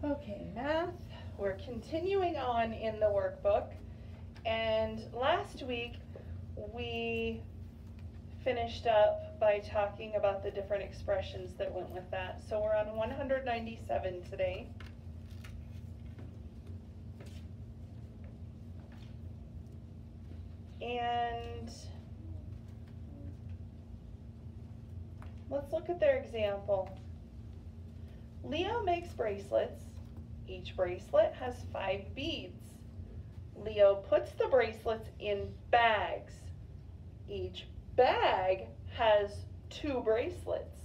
Okay, math. We're continuing on in the workbook, and last week we finished up by talking about the different expressions that went with that. So we're on 197 today. And let's look at their example. Leo makes bracelets. Each bracelet has 5 beads. Leo puts the bracelets in bags. Each bag has 2 bracelets.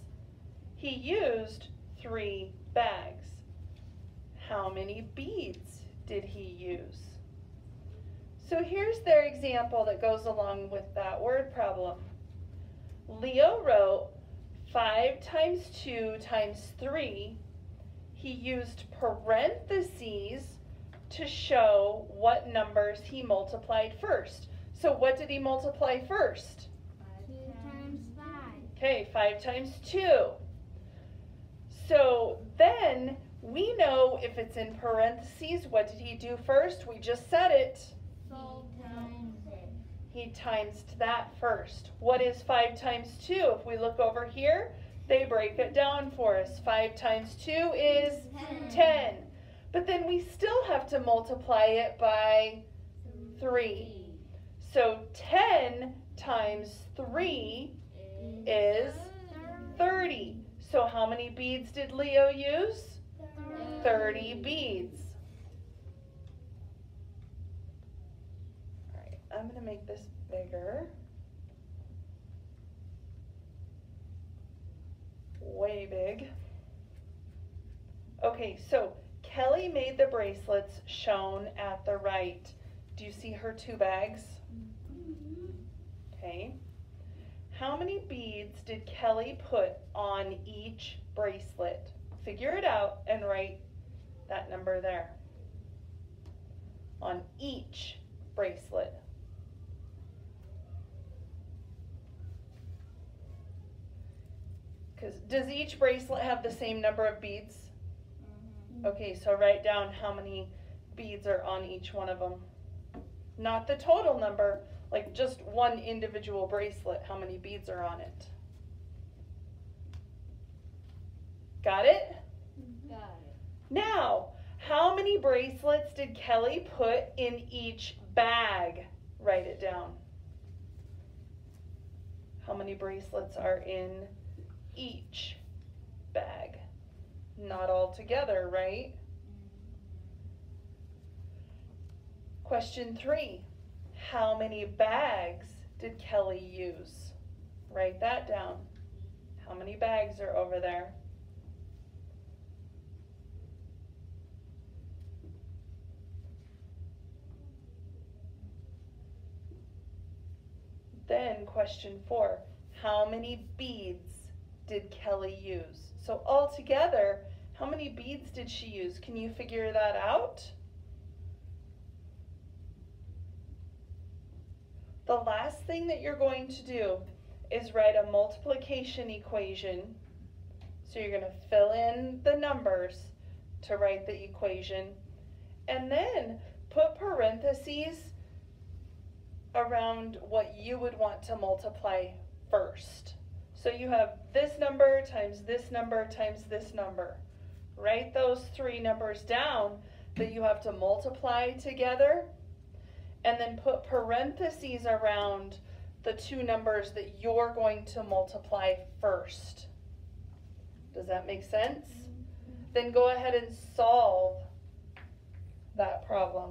He used 3 bags. How many beads did he use? So here's their example that goes along with that word problem. Leo wrote 5 times 2 times 3. He used parentheses to show what numbers he multiplied first. So what did he multiply first? 2 times 5. Okay, 5 times 2. So then we know if it's in parentheses, what did he do first? We just said it. He times that first. What is 5 times 2? If we look over here, they break it down for us. 5 times 2 is 10. But then we still have to multiply it by 3. So 10 times 3 is 30. So how many beads did Leo use? 30 beads. All right, I'm going to make this bigger. Way big. Okay, so Kelly made the bracelets shown at the right. Do you see her 2 bags? Okay. How many beads did Kelly put on each bracelet? Figure it out and write that number there. On each bracelet. Does each bracelet have the same number of beads? Okay, so write down how many beads are on each one of them. Not the total number, like just one individual bracelet, how many beads are on it. Got it? Got it. Now, how many bracelets did Kelly put in each bag? Write it down. How many bracelets are in each bag? Not all together, right? Question 3. How many bags did Kelly use? Write that down. How many bags are over there? Then question 4. How many beads did Kelly use? So altogether, how many beads did she use? Can you figure that out? The last thing that you're going to do is write a multiplication equation. So you're going to fill in the numbers to write the equation, and then put parentheses around what you would want to multiply first. So you have this number times this number times this number. Write those 3 numbers down that you have to multiply together, and then put parentheses around the 2 numbers that you're going to multiply first. Does that make sense? Then go ahead and solve that problem.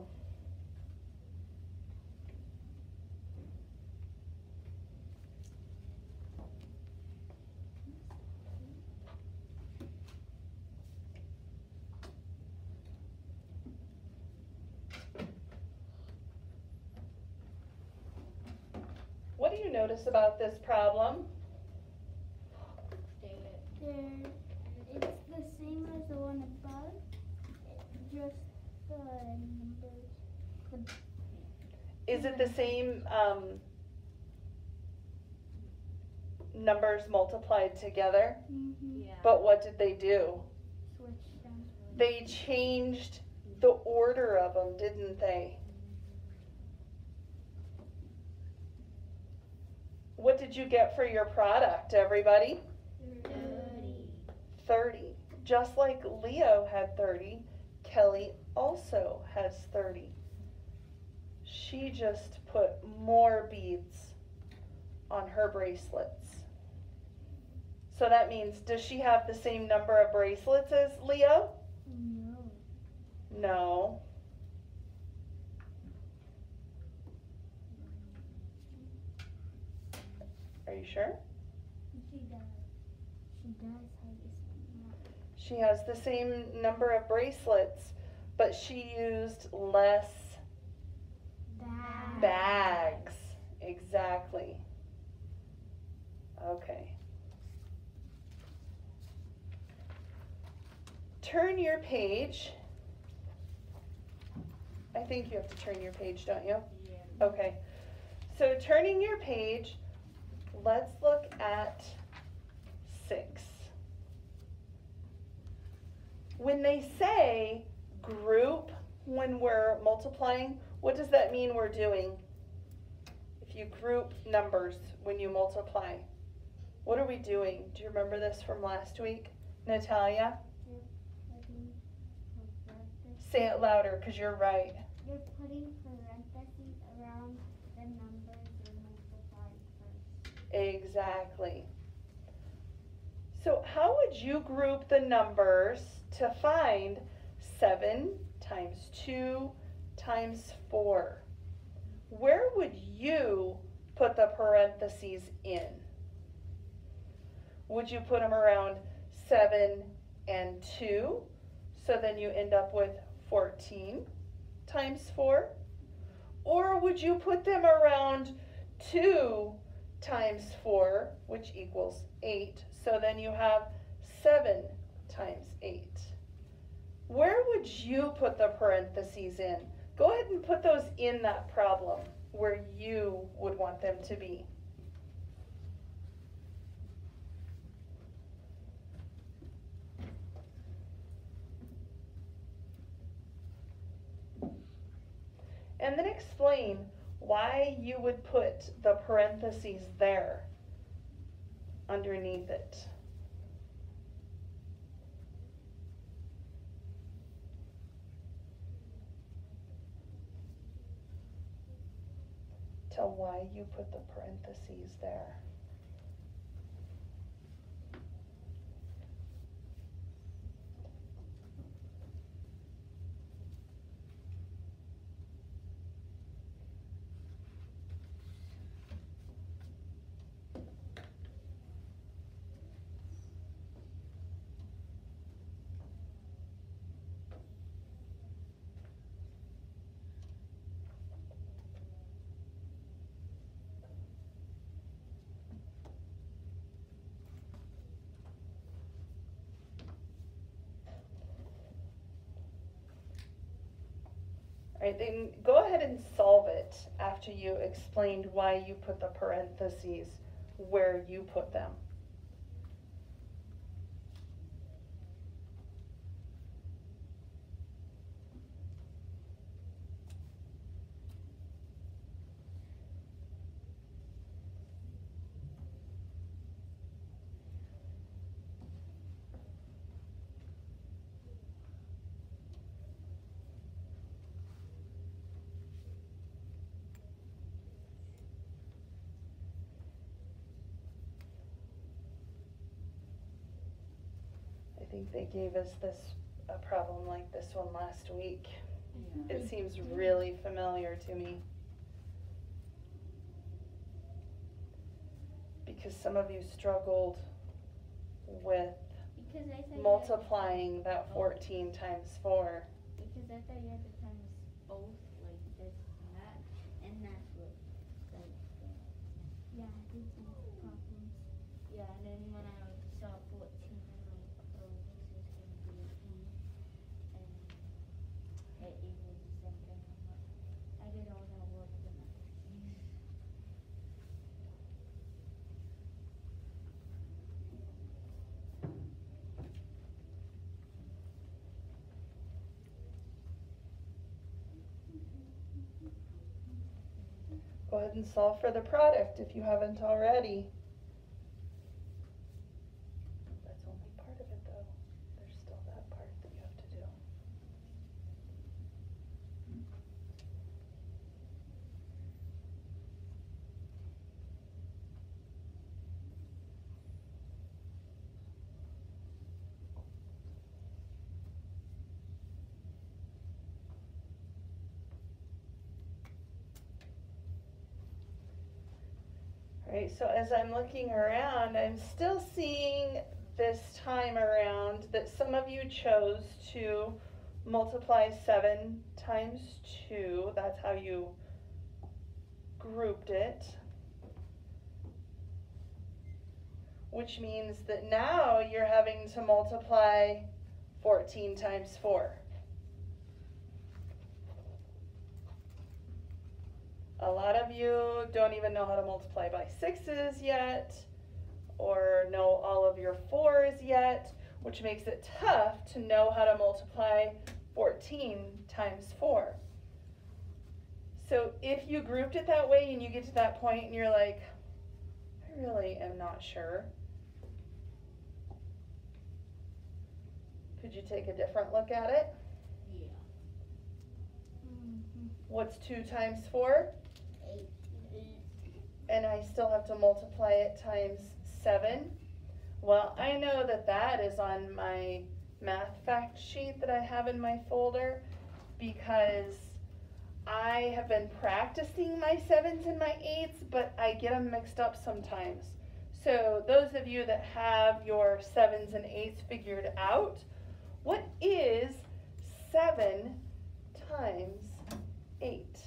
What do you notice about this problem? It's the same as the one above, just the numbers. Is it the same numbers multiplied together? Mm-hmm. Yeah. But what did they do? Switch down. They changed the order of them, didn't they? What did you get for your product, everybody? 30. 30. Just like Leo had 30, Kelly also has 30. She just put more beads on her bracelets. So that means, does she have the same number of bracelets as Leo? No. No. Are you sure? She does. She does have the same number. She has the same number of bracelets, but she used less bags. Exactly. Okay. Turn your page. I think you have to turn your page, don't you? Yeah. Okay. So turning your page, let's look at 6. When they say group when we're multiplying, what does that mean we're doing? If you group numbers when you multiply, what are we doing? Do you remember this from last week, Natalia? Say it louder because you're right. You're putting parentheses around the numbers you're multiplying first. Exactly. So how would you group the numbers to find 7 times 2 times 4? Where would you put the parentheses in? Would you put them around 7 and 2? So then you end up with 14 times 4? Or would you put them around 2 times 4, which equals 8? So then you have 7 times 8. Where would you put the parentheses in? Go ahead and put those in that problem where you would want them to be. And then explain why you would put the parentheses there underneath it. Tell why you put the parentheses there. All right, then go ahead and solve it after you explained why you put the parentheses where you put them. I think they gave us a problem like this one last week. Yeah. It seems really familiar to me. Because some of you struggled with Because I thought multiplying that 14 times 4. Because I thought you had to times both like this and that's what like yeah, I did some problems. Yeah, and then when I saw 14, I'm like, oh, this is gonna be and it equals the same thing. I did all that work the next. ahead and solve for the product if you haven't already. That's only part of it though. There's still that part that you have to do. Right, so as I'm looking around, I'm still seeing this time around that some of you chose to multiply 7 times 2. That's how you grouped it. Which means that now you're having to multiply 14 times 4. A lot of you don't even know how to multiply by 6s yet, or know all of your 4s yet, which makes it tough to know how to multiply 14 times 4. So if you grouped it that way and you get to that point and you're like, I really am not sure, could you take a different look at it? Yeah. What's 2 times 4? 8. And I still have to multiply it times 7. Well, I know that that is on my math fact sheet that I have in my folder because I have been practicing my 7s and my 8s, but I get them mixed up sometimes. So those of you that have your 7s and 8s figured out, what is 7 times 8?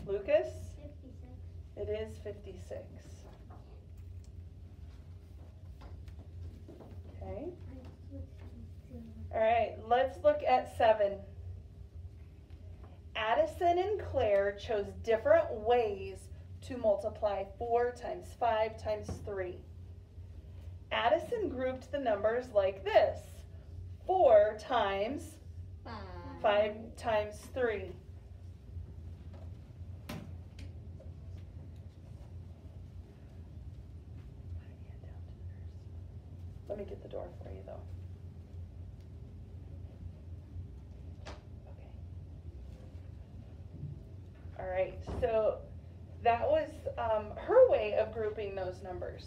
Lucas? 56. It is 56. Okay. All right, let's look at 7. Addison and Claire chose different ways to multiply 4 times 5 times 3. Addison grouped the numbers like this: 4 times 5 times 3. Let me get the door for you though. Okay. All right, so that was her way of grouping those numbers.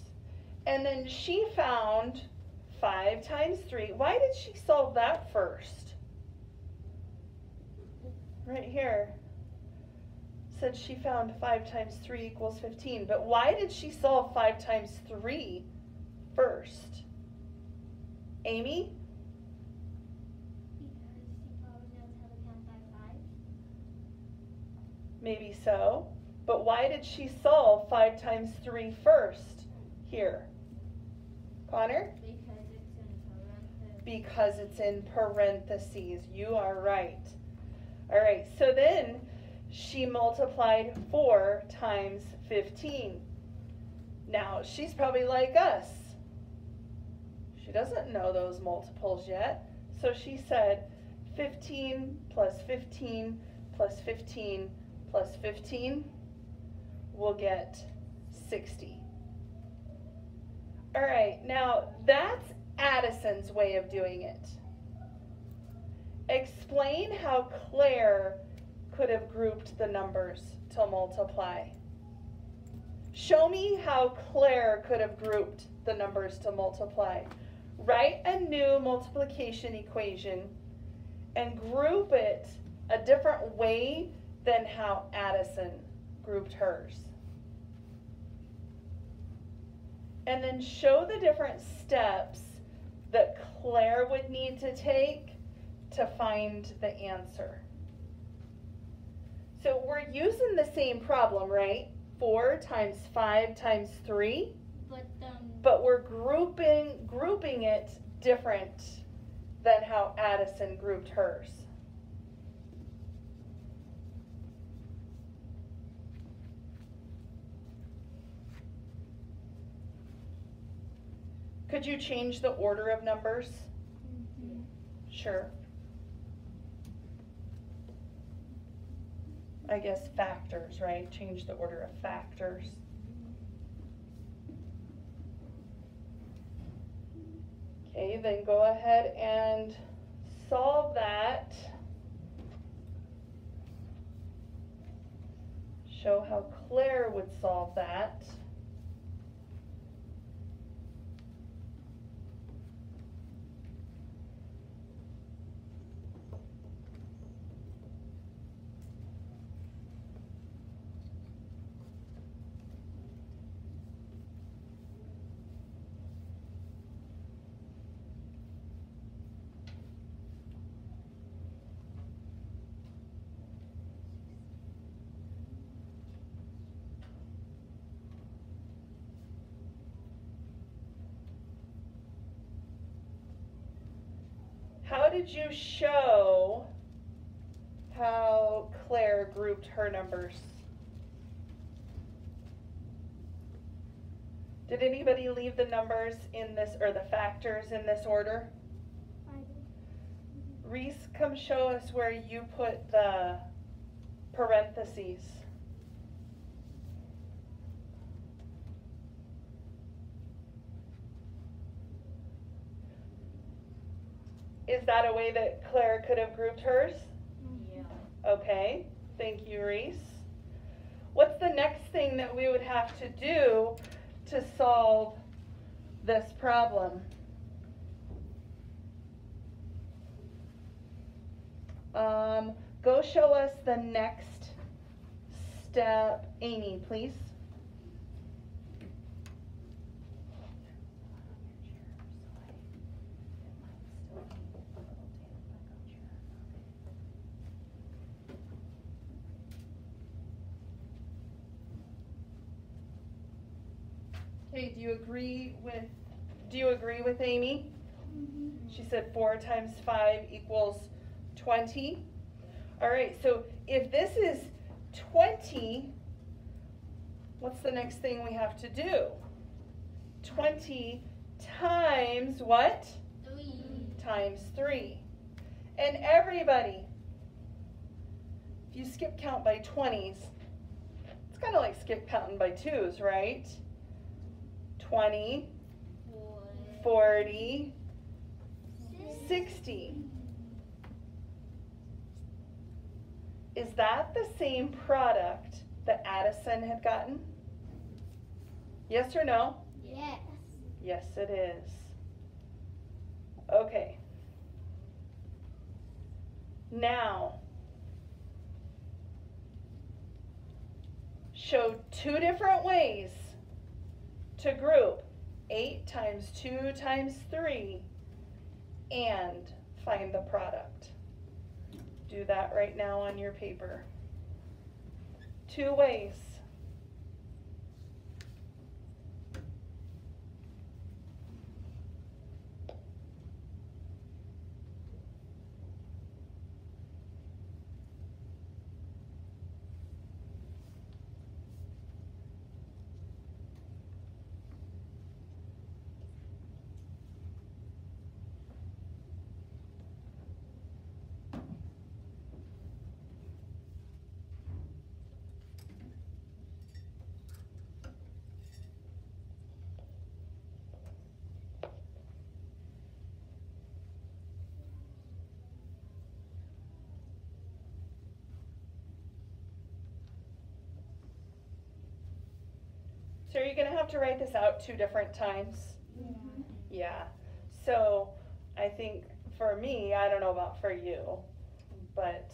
And then she found 5 times 3. Why did she solve that first? Right here. Said she found 5 times 3 equals 15. But why did she solve 5 times 3 first? Amy? Because she probably knows how to count by 5. Maybe so. But why did she solve 5 times 3 first here? Connor? Because it's in parentheses. You are right. All right, so then she multiplied 4 times 15. Now, she's probably like us. She doesn't know those multiples yet. So she said 15 plus 15 plus 15 plus 15 will get 60. All right, now that's Addison's way of doing it. Explain how Claire could have grouped the numbers to multiply. Show me how Claire could have grouped the numbers to multiply. Write a new multiplication equation and group it a different way than how Addison grouped hers. And then show the different steps that Claire would need to take to find the answer. So we're using the same problem, right? 4 times 5 times 3. But we're grouping it different than how Addison grouped hers. Could you change the order of numbers? Mm-hmm. Sure. I guess, factors, right? Change the order of factors. Okay, then go ahead and solve that. Show how Claire would solve that. How did you show how Claire grouped her numbers? Did anybody leave the numbers in this, or the factors in this order? I did. Reese, come show us where you put the parentheses. Is that a way that Claire could have grouped hers? Yeah. Okay, thank you, Reese. What's the next thing that we would have to do to solve this problem? Go show us the next step. Amy, please. Okay, do you agree with Amy? Mm-hmm. She said 4 times 5 equals 20. All right, so if this is 20, what's the next thing we have to do? 20 times what? 3. Times 3. And everybody, if you skip count by 20s, it's kind of like skip counting by 2s, right? 20, 40, 60. Is that the same product that Addison had gotten? Yes or no? Yes. Yes, it is. Okay. Now, show 2 different ways to group 8 times 2 times 3 and find the product. Do that right now on your paper. 2 ways. So are you going to have to write this out 2 different times? Yeah. Yeah. So I think for me, I don't know about for you, but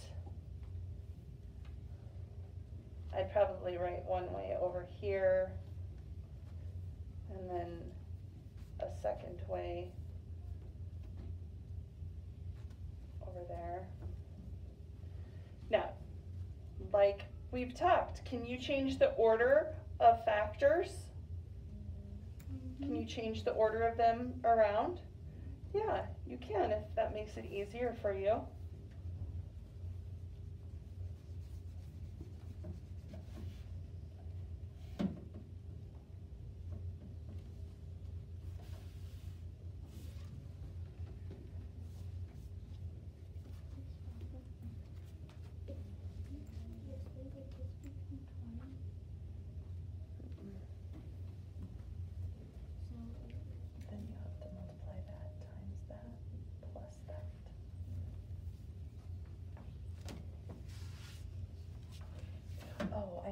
I'd probably write one way over here and then a second way over there. Now, like we've talked, can you change the order of factors? Can you change the order of them around? Yeah, you can if that makes it easier for you.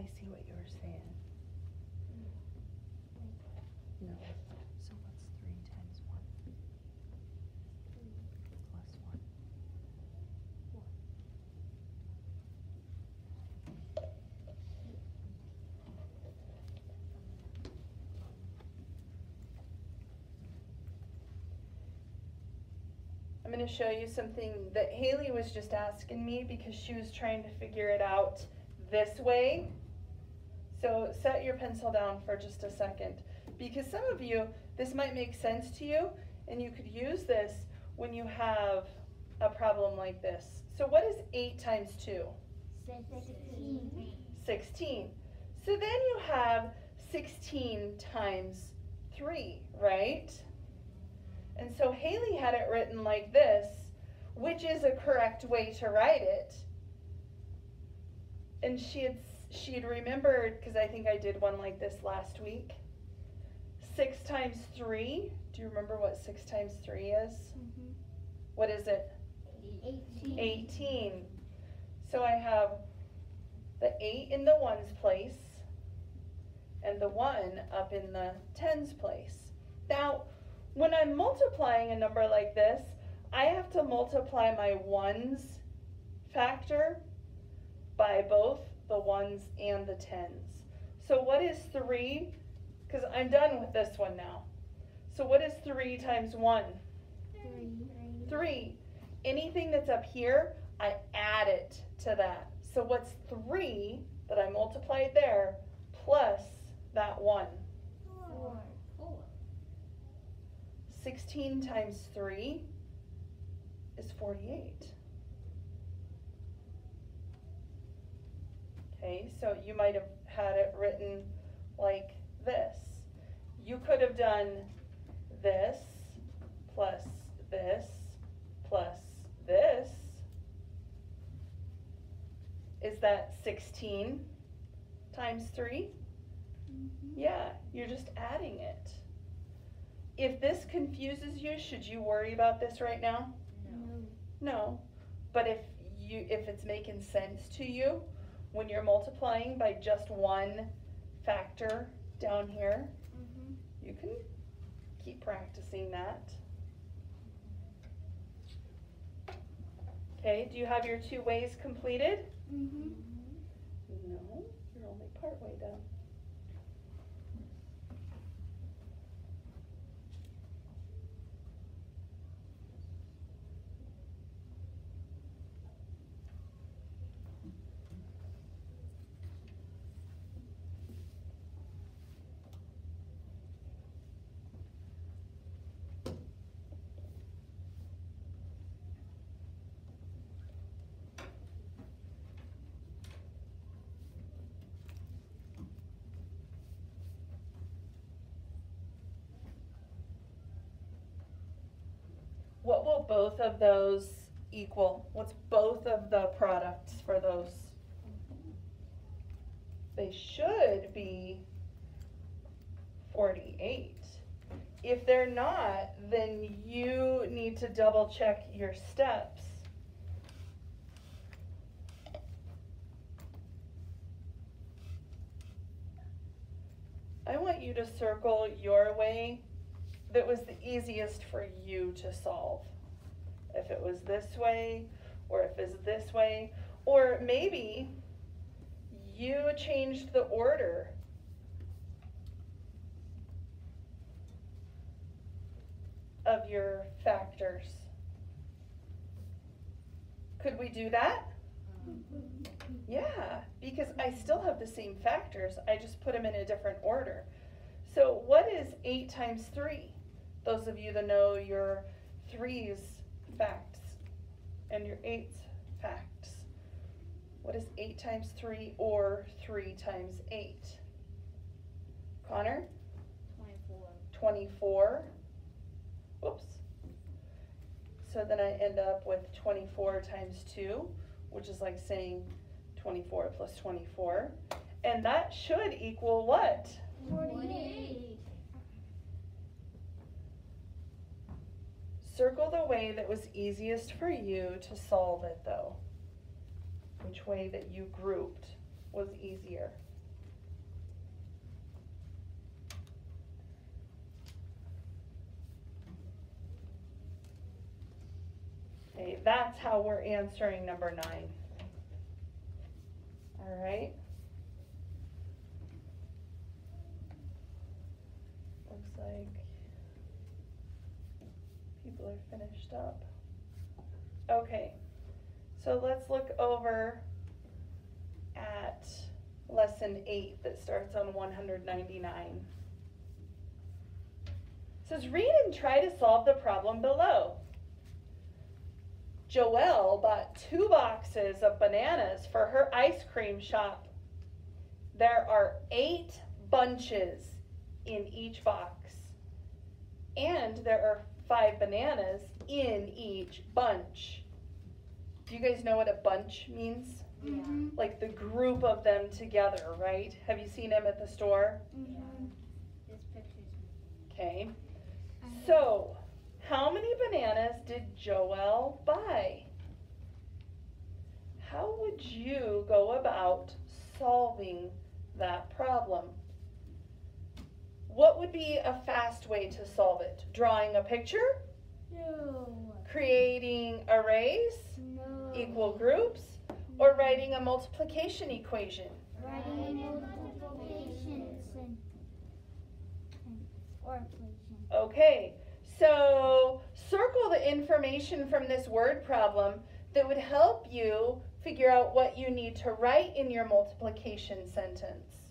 I see what you were saying. No. So what's 3 times 1? Plus 1. I'm going to show you something that Haley was just asking me because she was trying to figure it out this way. So set your pencil down for just a second, because some of you, this might make sense to you, and you could use this when you have a problem like this. So what is 8 times 2? 16. 16. So then you have 16 times 3, right? And so Haley had it written like this, which is a correct way to write it. And she had remembered, because I think I did one like this last week. 6 times 3. Do you remember what 6 times 3 is? Mm-hmm. What is it? 18. 18. So I have the 8 in the ones place and the 1 up in the tens place. Now, when I'm multiplying a number like this, I have to multiply my ones factor by both the ones and the tens. So what is 3? Because I'm done with this one now. So what is 3 times 1? 3. Anything that's up here, I add it to that. So what's 3 that I multiplied there plus that 1? 4. 16 times 3 is 48. Okay, so you might have had it written like this. You could have done this plus this plus this. Is that 16 times 3? Yeah, you're just adding it. If this confuses you, should you worry about this right now? No. But if it's making sense to you, when you're multiplying by just one factor down here, you can keep practicing that. Okay, do you have your 2 ways completed? No, you're only part way done. What will both of those equal? What's both of the products for those? They should be 48. If they're not, then you need to double check your steps. I want you to circle your way that was the easiest for you to solve. If it was this way, or if it's this way, or maybe you changed the order. Of your factors. Could we do that? Yeah, because I still have the same factors, I just put them in a different order. So what is 8 times 3? Those of you that know your 3's facts and your 8's facts. What is 8 times 3 or 3 times 8? Connor? 24. 24. Oops. So then I end up with 24 times 2, which is like saying 24 plus 24. And that should equal what? 48. Circle the way that was easiest for you to solve it though. Which way that you grouped was easier. Okay, that's how we're answering number 9. All right. Looks like people are finished up. Okay, so let's look over at lesson 8 that starts on 199. It says, read and try to solve the problem below. Joelle bought 2 boxes of bananas for her ice cream shop. There are 8 bunches in each box, and there are 5 bananas in each bunch. Do you guys know what a bunch means? Mm-hmm. Like the group of them together, right? Have you seen them at the store? Mm-hmm. This picture's Okay. So, how many bananas did Joelle buy? How would you go about solving that problem? What would be a fast way to solve it? Drawing a picture? No. Creating arrays? No. Equal groups? Or writing a multiplication equation? Writing multiplications or equation. Okay, so circle the information from this word problem that would help you figure out what you need to write in your multiplication sentence.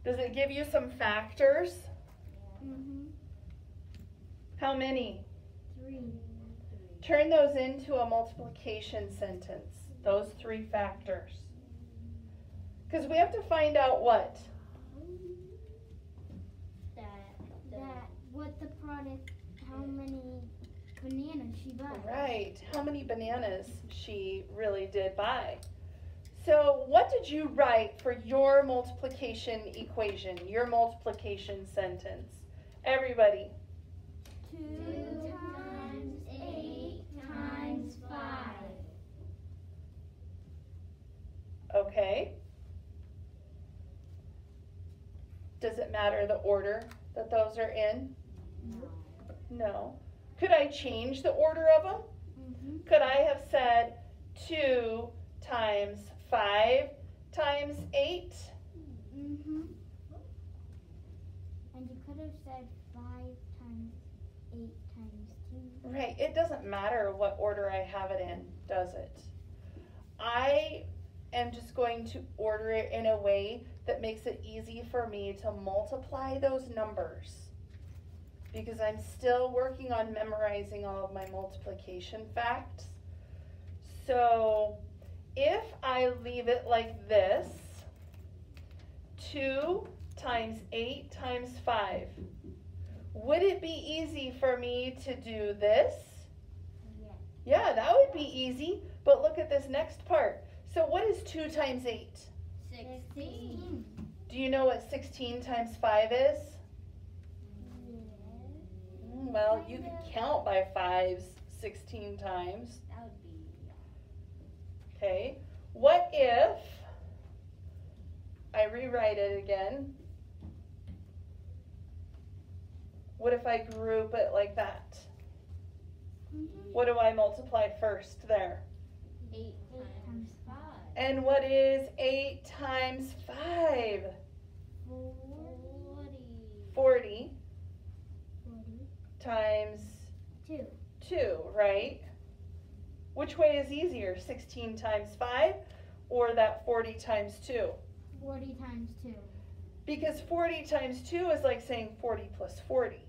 Does it give you some factors? Mm-hmm. How many? 3. Turn those into a multiplication sentence, those 3 factors. Because we have to find out what? That what the product, how many bananas she bought. Right, how many bananas she really did buy. So what did you write for your multiplication equation, your multiplication sentence? Everybody. 2 times 8 times 5. Okay. Does it matter the order that those are in? No. Could I change the order of them? Mm-hmm. Could I have said 2 times 5 times 8? Mm-hmm. And you could have said 5 times 8 times 2. Right, it doesn't matter what order I have it in, does it? I am just going to order it in a way that makes it easy for me to multiply those numbers, because I'm still working on memorizing all of my multiplication facts. So if I leave it like this, 2 times 8 times 5, would it be easy for me to do this? Yeah. Yeah, that would be easy, but look at this next part. So what is 2 times 8? 16. Do you know what 16 times 5 is? Well, you could count by 5s 16 times. That would be, Okay. What if I rewrite it again? What if I group it like that? What do I multiply first there? 8 times 5. And what is 8 times 5? 40. 40 times 2. 2, right? Which way is easier, 16 times 5 or that 40 times 2? 40 times 2. Because 40 times 2 is like saying 40 plus 40.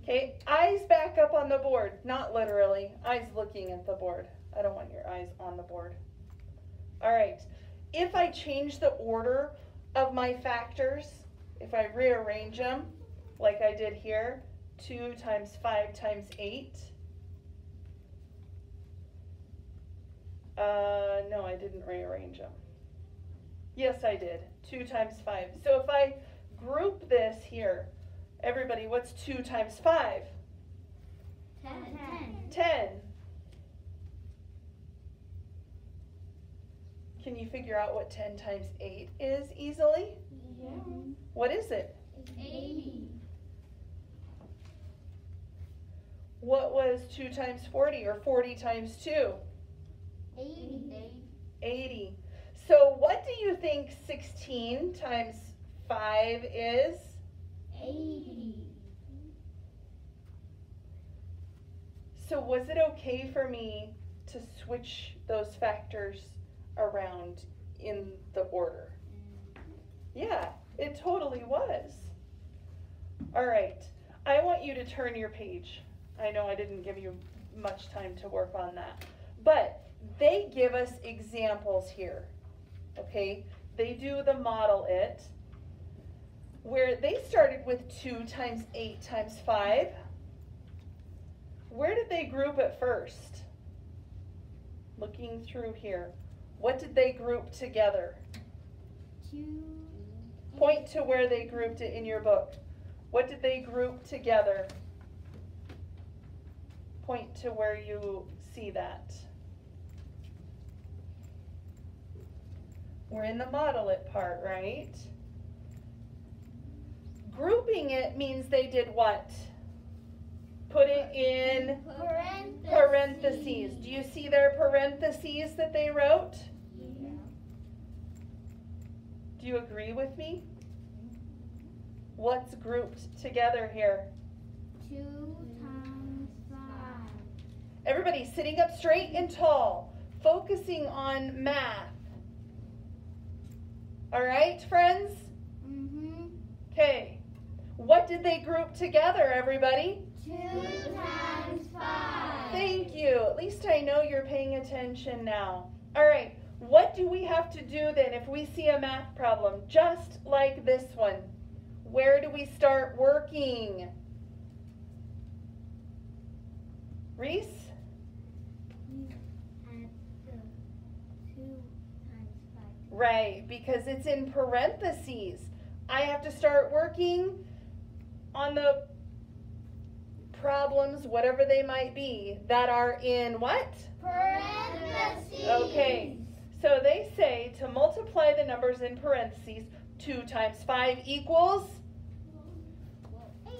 Okay, eyes back up on the board. Not literally, eyes looking at the board. I don't want your eyes on the board. All right, if I change the order of my factors, if I rearrange them like I did here, 2 times 5 times 8. No, I didn't rearrange them. Yes, I did. 2 times 5. So if I group this here, everybody, what's 2 times 5? 10. 10. Can you figure out what 10 times 8 is easily? Yeah. What is it? 80. What was 2 times 40 or 40 times 2? 80. 80. So what do you think 16 times 5 is? 80. So was it okay for me to switch those factors around in the order? Yeah, it totally was. All right, I want you to turn your page. I know I didn't give you much time to work on that, but they give us examples here, okay? They do the model it, where they started with 2 times 8 times 5. Where did they group it first? Looking through here, what did they group together? 2. Point to where they grouped it in your book. What did they group together? Point to where you see that. We're in the model it part, right? Grouping it means they did what? Put it in parentheses. Do you see their parentheses that they wrote? Yeah. Do you agree with me? What's grouped together here? 2 times 5. Everybody sitting up straight and tall, focusing on math. All right, friends? Okay. What did they group together, everybody? 2 times 5. Thank you. At least I know you're paying attention now. All right. What do we have to do then if we see a math problem just like this one? Where do we start working? Reese? You add the 2 times 5. Right, because it's in parentheses. I have to start working on the problems, whatever they might be, that are in what? Parentheses. Okay, so they say to multiply the numbers in parentheses, 2 times 5 equals?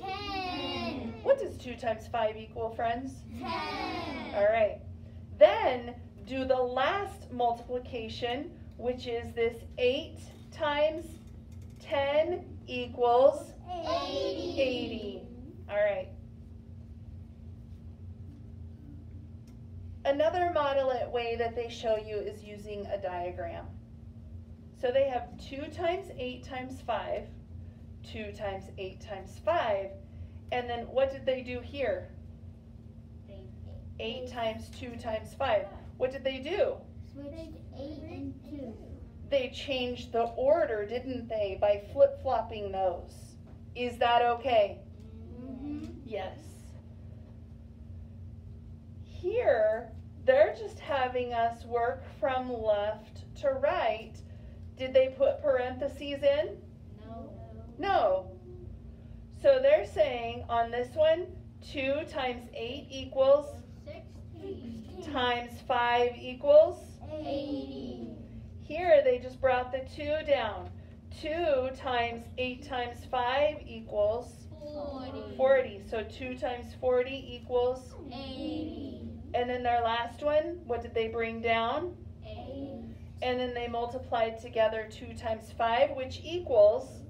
10. What does 2 times 5 equal, friends? 10. All right. Then do the last multiplication, which is this 8 times 10 equals 80. All right. Another model it way that they show you is using a diagram. So they have 2 times 8 times 5, 2 times 8 times 5, and then what did they do here? 8 times 2 times 5. What did they do? Switch 8 and 2. They changed the order, didn't they, by flip-flopping those. Is that okay? Yes. Here, they're just having us work from left to right. Did they put parentheses in? No. No. So they're saying on this one, 2 times 8 equals 60. times 5 equals? 80. Here they just brought the 2 down. 2 times 8 times 5 equals 40. So 2 times 40 equals? 80. And then their last one, what did they bring down? 8. And then they multiplied together 2 times 5, which equals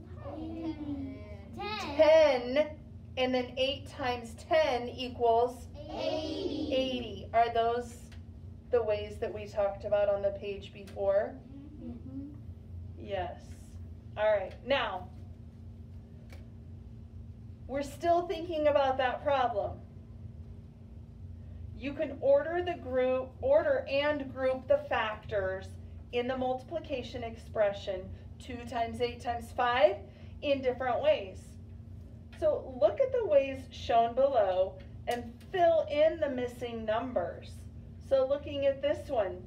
10. And then 8 times 10 equals 80. Are those the ways that we talked about on the page before? Yes. All right. Now, we're still thinking about that problem. You can order and group the factors in the multiplication expression 2 times 8 times 5 in different ways. So look at the ways shown below and fill in the missing numbers. So looking at this one,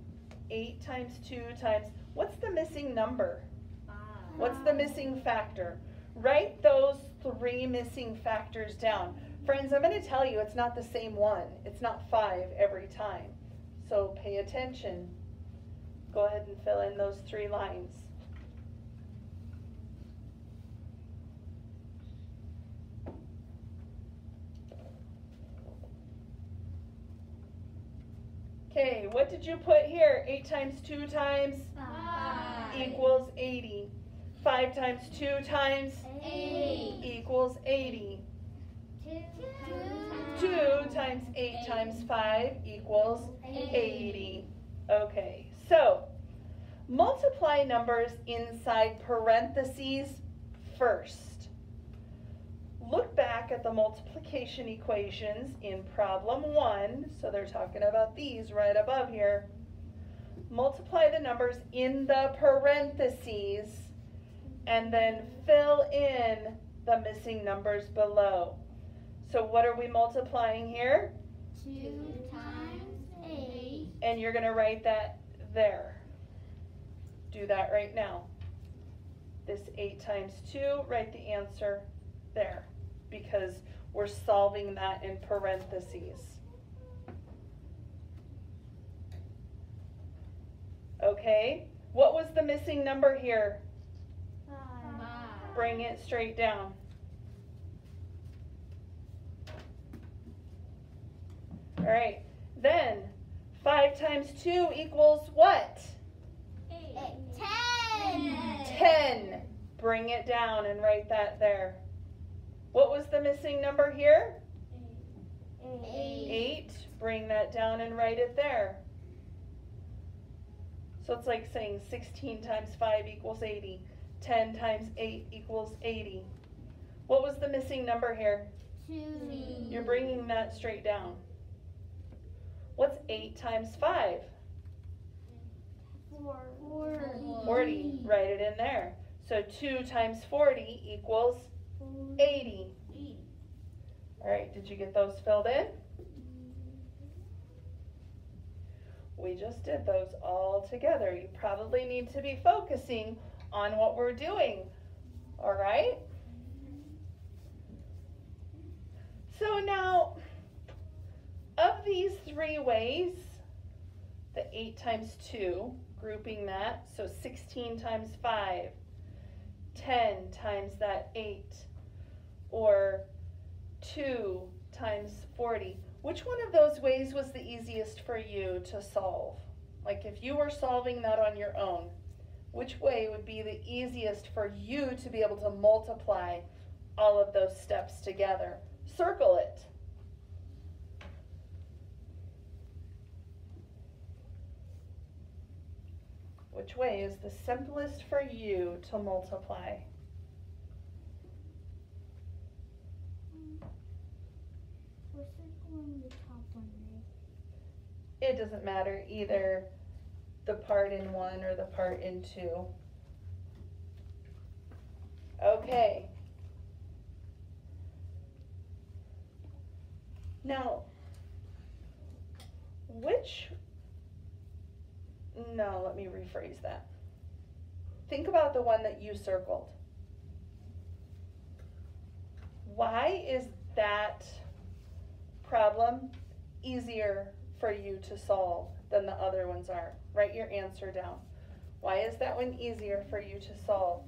8 times 2 times, what's the missing number? 5. What's the missing factor? Write those 3 missing factors down. Friends, I'm going to tell you it's not the same one. It's not 5 every time. So pay attention. Go ahead and fill in those 3 lines. Okay, what did you put here? 8 times 2 times equals 80. 5 times 2 times 8 equals 80. 2 times 8 times 5 equals 80. Okay, so multiply numbers inside parentheses first. Look back at the multiplication equations in problem 1. So they're talking about these right above here. Multiply the numbers in the parentheses and then fill in the missing numbers below. So what are we multiplying here? 2 times 8. And you're going to write that there. Do that right now. This 8 times 2, write the answer there, because we're solving that in parentheses. Okay, what was the missing number here? 5. Bring it straight down. All right, then 5 times 2 equals what? 10. 10. Bring it down and write that there. What was the missing number here? 8. Bring that down and write it there. So it's like saying 16 times 5 equals 80. 10 times 8 equals 80. What was the missing number here? 2. You're bringing that straight down. What's 8 times 5? 40. Write it in there. So 2 times 40 equals 80. All right, did you get those filled in? We just did those all together. You probably need to be focusing on what we're doing. All right? So now, of these 3 ways, the 8 times 2, grouping that, so 16 times 5, 10 times that 8, or 2 times 40. Which one of those ways was the easiest for you to solve? Like if you were solving that on your own, which way would be the easiest for you to be able to multiply all of those steps together? Circle it. Which way is the simplest for you to multiply? We're circling the top one, right? It doesn't matter, either the part in 1 or the part in 2. Okay. Now, no, let me rephrase that. Think about the one that you circled. Why is that problem easier for you to solve than the other ones are? Write your answer down. Why is that one easier for you to solve?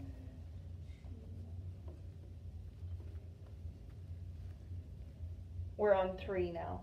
We're on 3 now.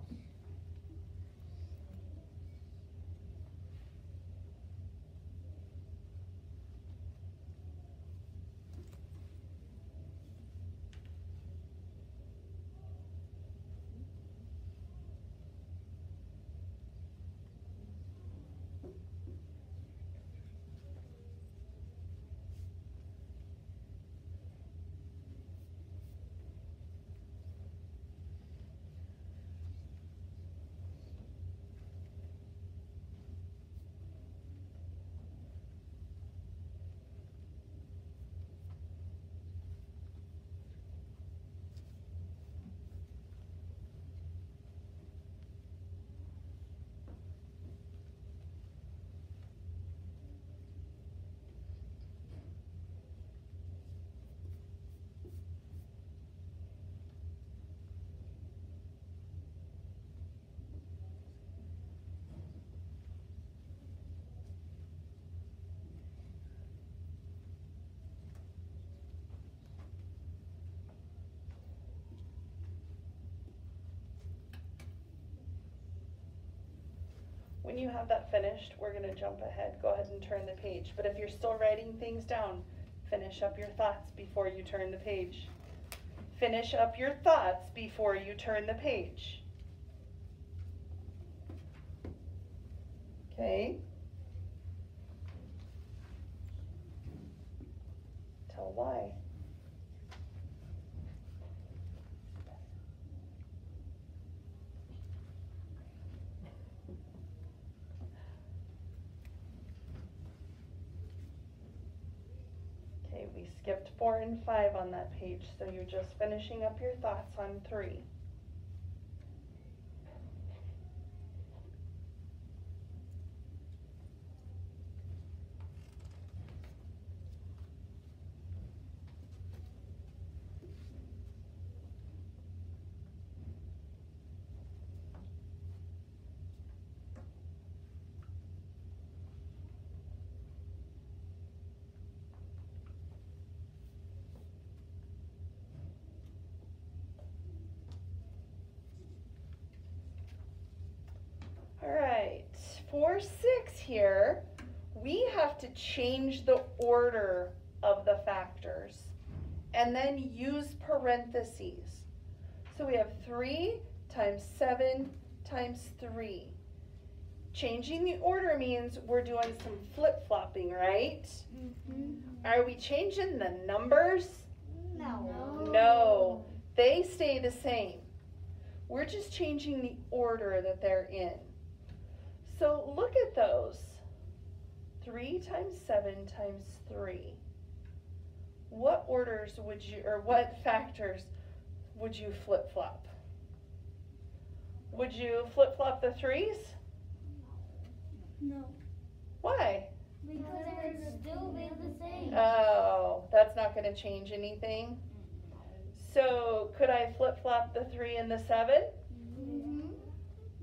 When you have that finished, we're going to jump ahead. Go ahead and turn the page. But if you're still writing things down, finish up your thoughts before you turn the page. Finish up your thoughts before you turn the page. Okay? Tell why. Okay, we skipped 4 and 5 on that page, so you're just finishing up your thoughts on 3. All right, for 6 here, we have to change the order of the factors and then use parentheses. So we have 3 times 7 times 3. Changing the order means we're doing some flip-flopping, right? Are we changing the numbers? No. No, they stay the same. We're just changing the order that they're in. So look at those. 3 times 7 times 3. What orders would you, or what factors would you flip-flop? Would you flip-flop the 3s? No. Why? Because it would still be the same. Oh, that's not going to change anything. So could I flip-flop the 3 and the 7? Mm-hmm.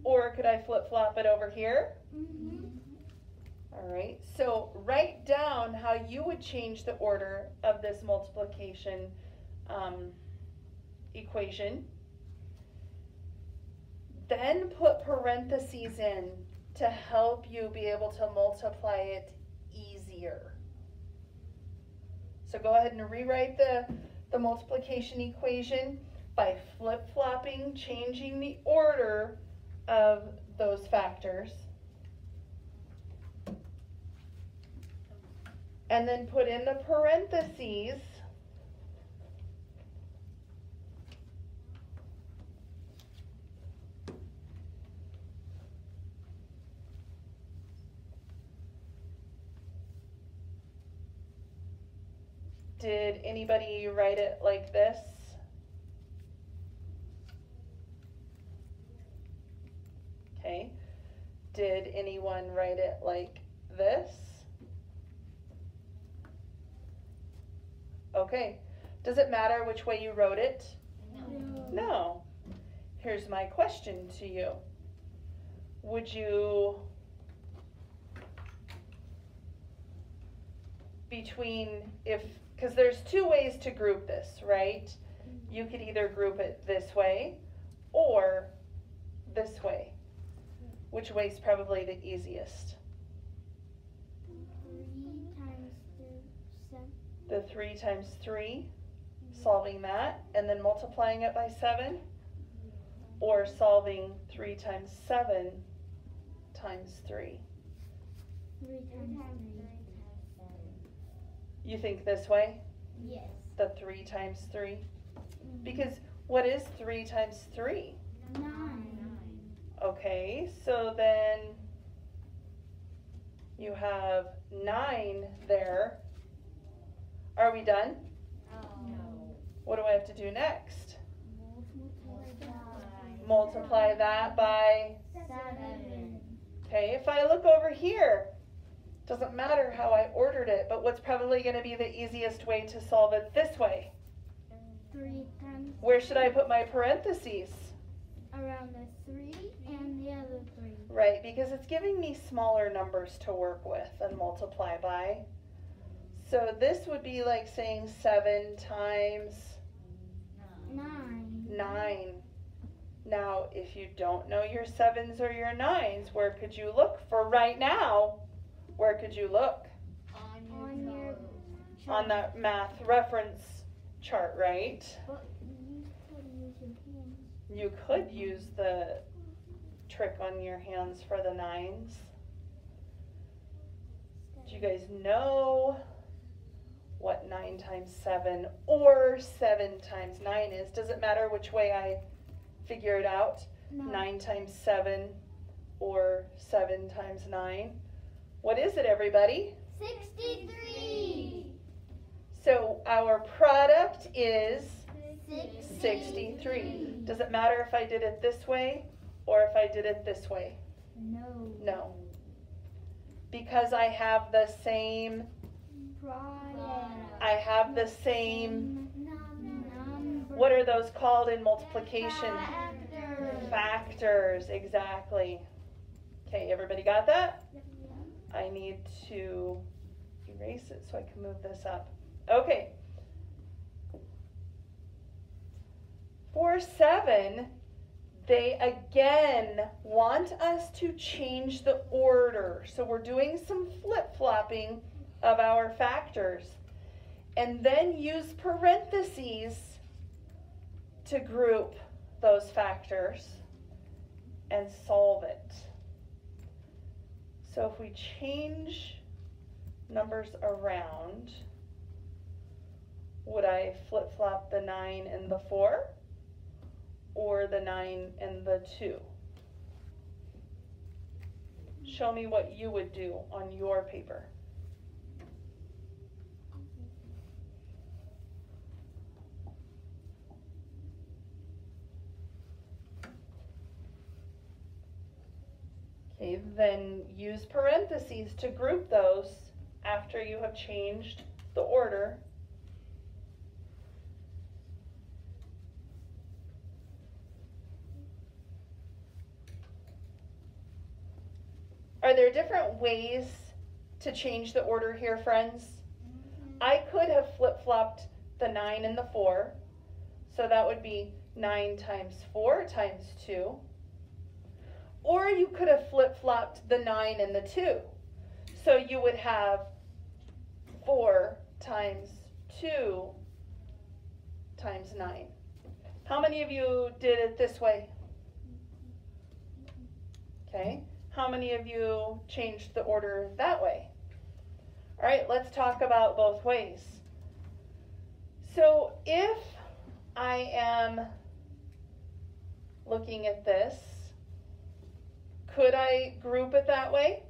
Or could I flip-flop it over here? Mm-hmm. All right, so write down how you would change the order of this multiplication equation. Then put parentheses in to help you be able to multiply it easier. So go ahead and rewrite the multiplication equation by flip-flopping, changing the order of those factors. And then put in the parentheses Did anybody write it like this? Okay. Did anyone write it like this? Okay. Does it matter which way you wrote it? No. No. Here's my question to you. Would you, because there's 2 ways to group this, right? You could either group it this way or this way. Which way is probably the easiest? 3 times 7. The 3 times 3, solving that, and then multiplying it by 7? Or solving 3 times 7 times 3? 3 times 3. You think this way? Yes. The 3 times 3? Because what is 3 times 3? 9. Okay, so then you have 9 there. Are we done? No. What do I have to do next? Multiply Multiply that by, 7. okay, if I look over here, doesn't matter how I ordered it, but what's probably going to be the easiest way to solve it this way? 3 times. Where should I put my parentheses? Around the 3 and the other 3. Right, because it's giving me smaller numbers to work with and multiply by. So this would be like saying 7 times 9. 9. Now, if you don't know your 7s or your 9s, where could you look? For right now, where could you look? On your On that math reference chart, right? But you could use your hands. You could use the trick on your hands for the 9s. Do you guys know what 9 times 7 or 7 times 9 is? Does it matter which way I figure it out? No. 9 times 7 or 7 times 9? What is it, everybody? 63. So our product is 63. 63. Does it matter if I did it this way or if I did it this way? No. No. Because I have the same, Product. I have the same, Number. what are those called in multiplication? Factors. Factors, exactly. Okay, everybody got that? I need to erase it so I can move this up. Okay. For 7, they again want us to change the order. So we're doing some flip-flopping of our factors. And then use parentheses to group those factors and solve it. So if we change numbers around, would I flip-flop the 9 and the 4? Or the 9 and the 2? Show me what you would do on your paper. Okay, then use parentheses to group those after you have changed the order. Are there different ways to change the order here, friends? I could have flip-flopped the 9 and the 4. So that would be 9 times 4 times 2. Or you could have flip-flopped the 9 and the 2. So you would have 4 times 2 times 9. How many of you did it this way? Okay. How many of you changed the order that way? All right, let's talk about both ways. So if I am looking at this, could I group it that way?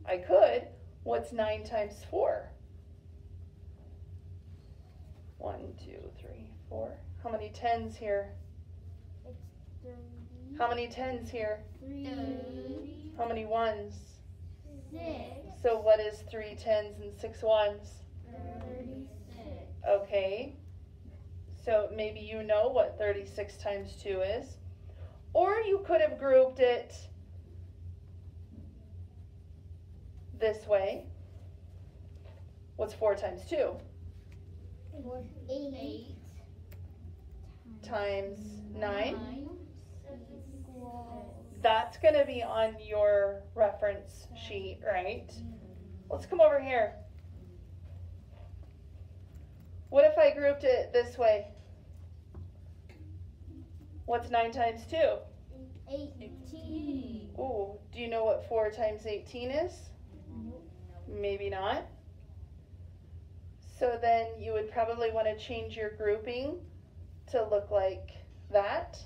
I could. What's 9 times 4? 1, 2, 3, 4. How many 10s here? It's 30. How many 10s here? 3. How many 1s? 6. So what is 3 10s and 6 1s? 36. Okay. So maybe you know what 36 times 2 is. Or you could have grouped it this way. What's 4 times 2? 8. Times 9? Equals. That's going to be on your reference sheet, right? Let's come over here. What if I grouped it this way? What's 9 times 2? 18. Ooh, do you know what 4 times 18 is? Maybe not. So then you would probably want to change your grouping to look like that,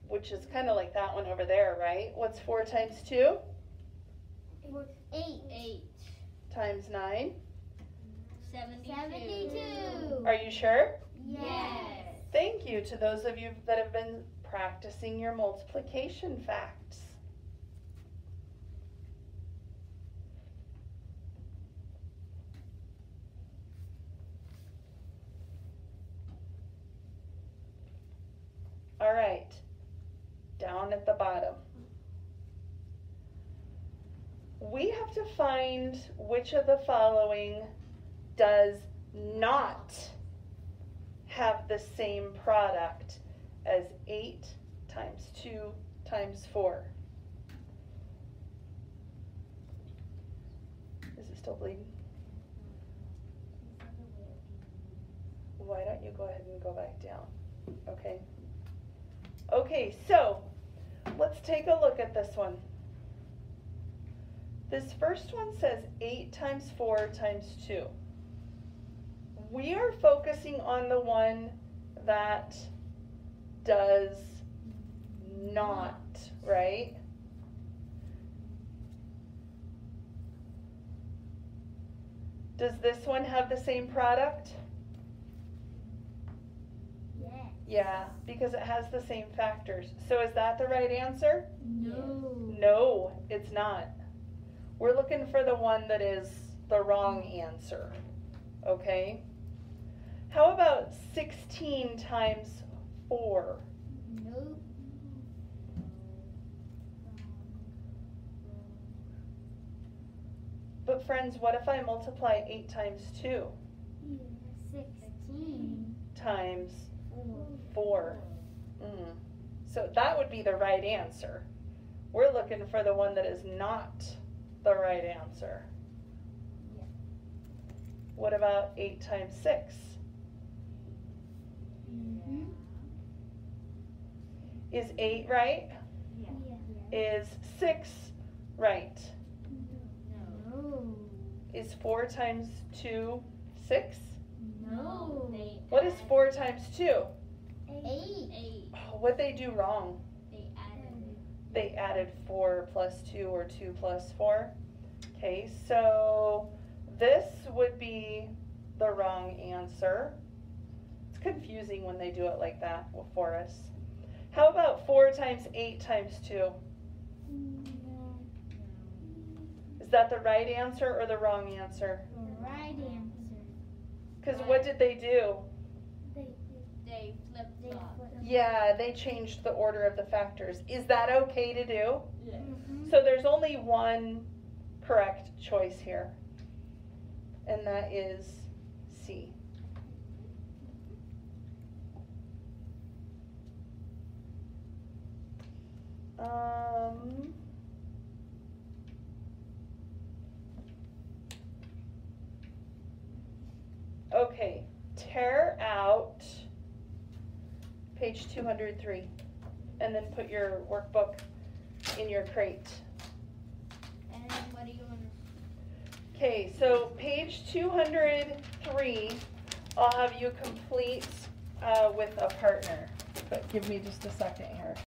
which is kind of like that one over there, right? What's 4 times 2? 8. Times 9? 72. Are you sure? Yes. Thank you to those of you that have been practicing your multiplication facts. All right, down at the bottom. We have to find which of the following does not have the same product as 8 times 2 times 4. Is it still bleeding? Why don't you go ahead and go back down? Okay. Okay, so let's take a look at this one. This first one says 8 times 4 times 2. We are focusing on the one that does not, right? Does this one have the same product? Yes. Yeah, because it has the same factors. So is that the right answer? No. No, it's not. We're looking for the one that is the wrong answer, okay? How about 16 times 4? Nope. But friends, what if I multiply 8 times 2 16 times 4. 4? So that would be the right answer. We're looking for the one that is not the right answer. Yeah. What about 8 times 6? Mm-hmm. Is 8 right? Yeah. Is 6 right? No. Is 4 times 2 6? No. What is 4 times 2? 8. Oh, what'd they do wrong? They added 4 plus 2 or 2 plus 4. Okay, so this would be the wrong answer. It's confusing when they do it like that for us. How about 4 times 8 times 2? Is that the right answer or the wrong answer? The right answer. Because what did they do? They flip flop. Yeah, they changed the order of the factors. Is that okay to do? Yeah. Mm-hmm. So there's only one correct choice here, and that is C. Okay, tear out page 203 and then put your workbook in your crate. And what do you want to? Okay, so page 203, I'll have you complete with a partner. But give me just a second here.